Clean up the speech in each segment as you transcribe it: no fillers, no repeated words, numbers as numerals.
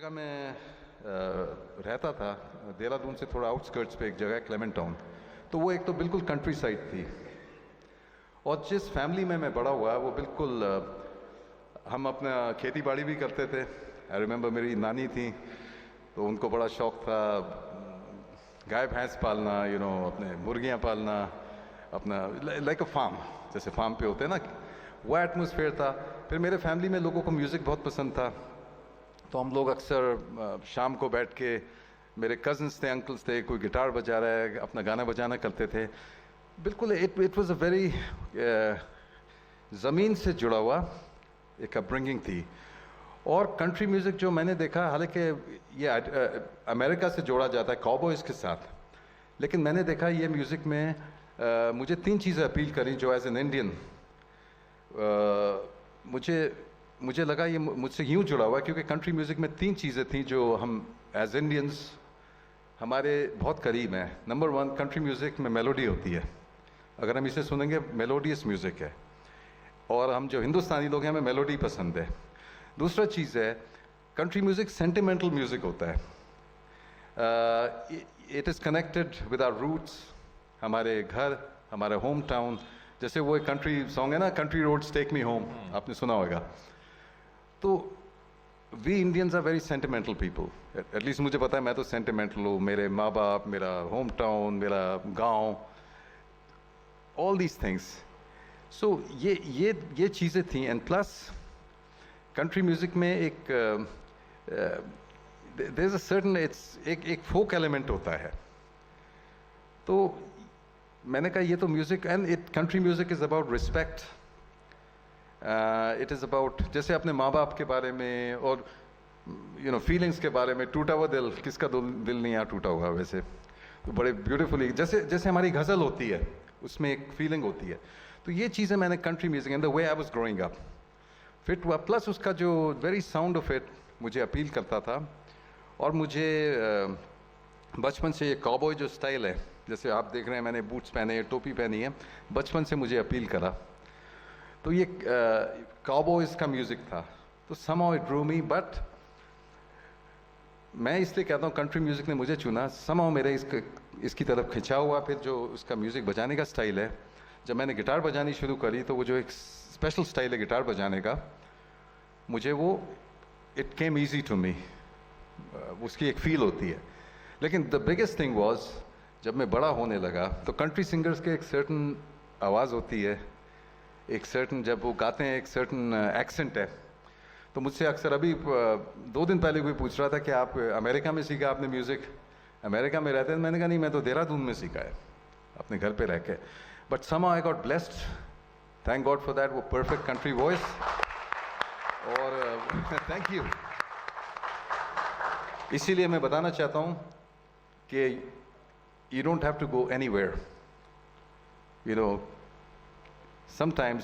जगह मैं रहता था, देहरादून से थोड़ा आउटस्कर्ट्स पे एक जगह है क्लेमेंट टाउन। तो वो एक तो बिल्कुल कंट्री साइड थी, और जिस फैमिली में मैं बड़ा हुआ वो बिल्कुल हम अपना खेती बाड़ी भी करते थे। आई रिमेंबर मेरी नानी थी तो उनको बड़ा शौक था गाय भैंस पालना, अपने मुर्गियाँ पालना, अपना लाइक अ फार्म, जैसे फार्म पे होते हैं ना, वो एटमोसफेयर था। फिर मेरे फैमिली में लोगों को म्यूज़िक बहुत पसंद था, तो हम लोग अक्सर शाम को बैठ के, मेरे कज़न्स थे, अंकल्स थे, कोई गिटार बजा रहा है, अपना गाना बजाना करते थे। बिल्कुल इट वाज अ वेरी ज़मीन से जुड़ा हुआ एक अपब्रिंगिंग थी। और कंट्री म्यूज़िक जो मैंने देखा, हालांकि ये अमेरिका से जोड़ा जाता है कॉबॉयज़ के साथ, लेकिन मैंने देखा ये म्यूज़िक में मुझे तीन चीज़ें अपील करी जो एज एन इंडियन मुझे लगा ये मुझसे यूँ जुड़ा हुआ है, क्योंकि कंट्री म्यूज़िक में तीन चीज़ें थी जो हम एज इंडियंस हमारे बहुत करीब हैं। नंबर वन, कंट्री म्यूज़िक में मेलोडी होती है, अगर हम इसे सुनेंगे मेलोडियस म्यूज़िक है, और हम जो हिंदुस्तानी लोग हैं हमें मेलोडी पसंद है। दूसरा चीज़ है, कंट्री म्यूज़िक सेंटिमेंटल म्यूज़िक होता है, it is connected with our roots, हमारे घर, हमारा होम टाउन। जैसे वो एक कंट्री सॉन्ग है ना, country roads take me home, आपने सुना होगा। तो we Indians are very sentimental people, at least मुझे पता है, मैं तो सेंटिमेंटल हूँ। मेरे माँ बाप, मेरा होम टाउन, मेरा गांव, ऑल दीज थिंग्स। सो ये चीज़ें थी। एंड प्लस कंट्री म्यूज़िक में एक देयर इज अ सर्टेन, एक फोक एलिमेंट होता है। तो मैंने कहा ये तो music, and country music is about respect, it is about, जैसे अपने माँ बाप के बारे में और फीलिंग्स के बारे में। टूटा हुआ दिल, किसका दिल नहीं यहाँ टूटा हुआ वैसे, तो बड़े ब्यूटीफुली, जैसे हमारी गज़ल होती है उसमें एक फीलिंग होती है। तो ये चीज़ें मैंने country music and the way I was growing up fit हुआ, प्लस उसका जो वेरी साउंड ऑफ इट मुझे अपील करता था। और मुझे बचपन से ये कॉबॉय जो स्टाइल है, जैसे आप देख रहे हैं मैंने बूट्स पहने हैं, टोपी पहनी है, बचपन से मुझे अपील करा। तो ये कॉबॉयज़ का म्यूज़िक था, तो somehow it drew me, but मैं इसलिए कहता हूँ कंट्री म्यूज़िक ने मुझे चुना, somehow मेरे इसकी तरफ खिंचा हुआ। फिर जो उसका म्यूज़िक बजाने का स्टाइल है, जब मैंने गिटार बजानी शुरू करी तो वो जो एक स्पेशल स्टाइल है गिटार बजाने का, मुझे वो it came easy to me, उसकी एक फील होती है। लेकिन द बिगेस्ट थिंग वॉज, जब मैं बड़ा होने लगा तो कंट्री सिंगर्स के एक सर्टन आवाज़ होती है, एक सर्टन, जब वो गाते हैं एक सर्टन एक्सेंट है। तो मुझसे अक्सर, अभी 2 दिन पहले कोई पूछ रहा था कि आप अमेरिका में सीखा आपने म्यूज़िक, अमेरिका में रहते हैं? मैंने कहा नहीं, मैं तो देहरादून में सीखा है अपने घर पे रह के। But somehow I got blessed, thank God for that, वो perfect country voice। और थैंक यू। इसीलिए मैं बताना चाहता हूँ कि you don't have to go anywhere, sometimes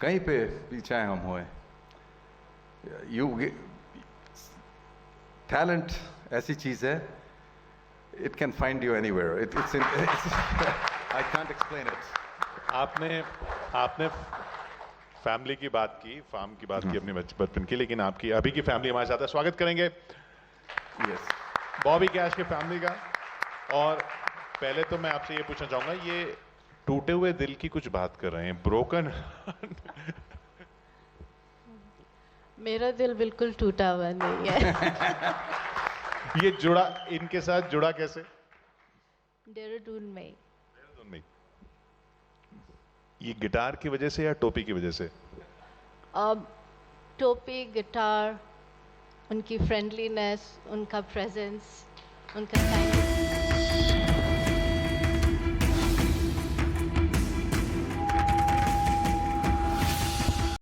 कहीं पे भी चाहे हम होए, टैलेंट ऐसी चीज़ है, it can find you anywhere, it's I can't explain it। आपने फैमिली की बात की, फार्म की बात की अपने बचपन की, लेकिन आपकी अभी की फैमिली हमारे साथ है। स्वागत करेंगे यस, बॉबी कैश की फैमिली का। और पहले तो मैं आपसे ये पूछना चाहूंगा, ये टूटे हुए दिल की कुछ बात कर रहे हैं, ब्रोकन। मेरा दिल बिल्कुल टूटा हुआ नहीं है। ये जुड़ा, इनके साथ जुड़ा कैसे? देहरादून में। ये गिटार की वजह से या टोपी की वजह से? अब टोपी, गिटार, उनकी फ्रेंडलीनेस, उनका प्रेजेंस, उनका काइंडनेस।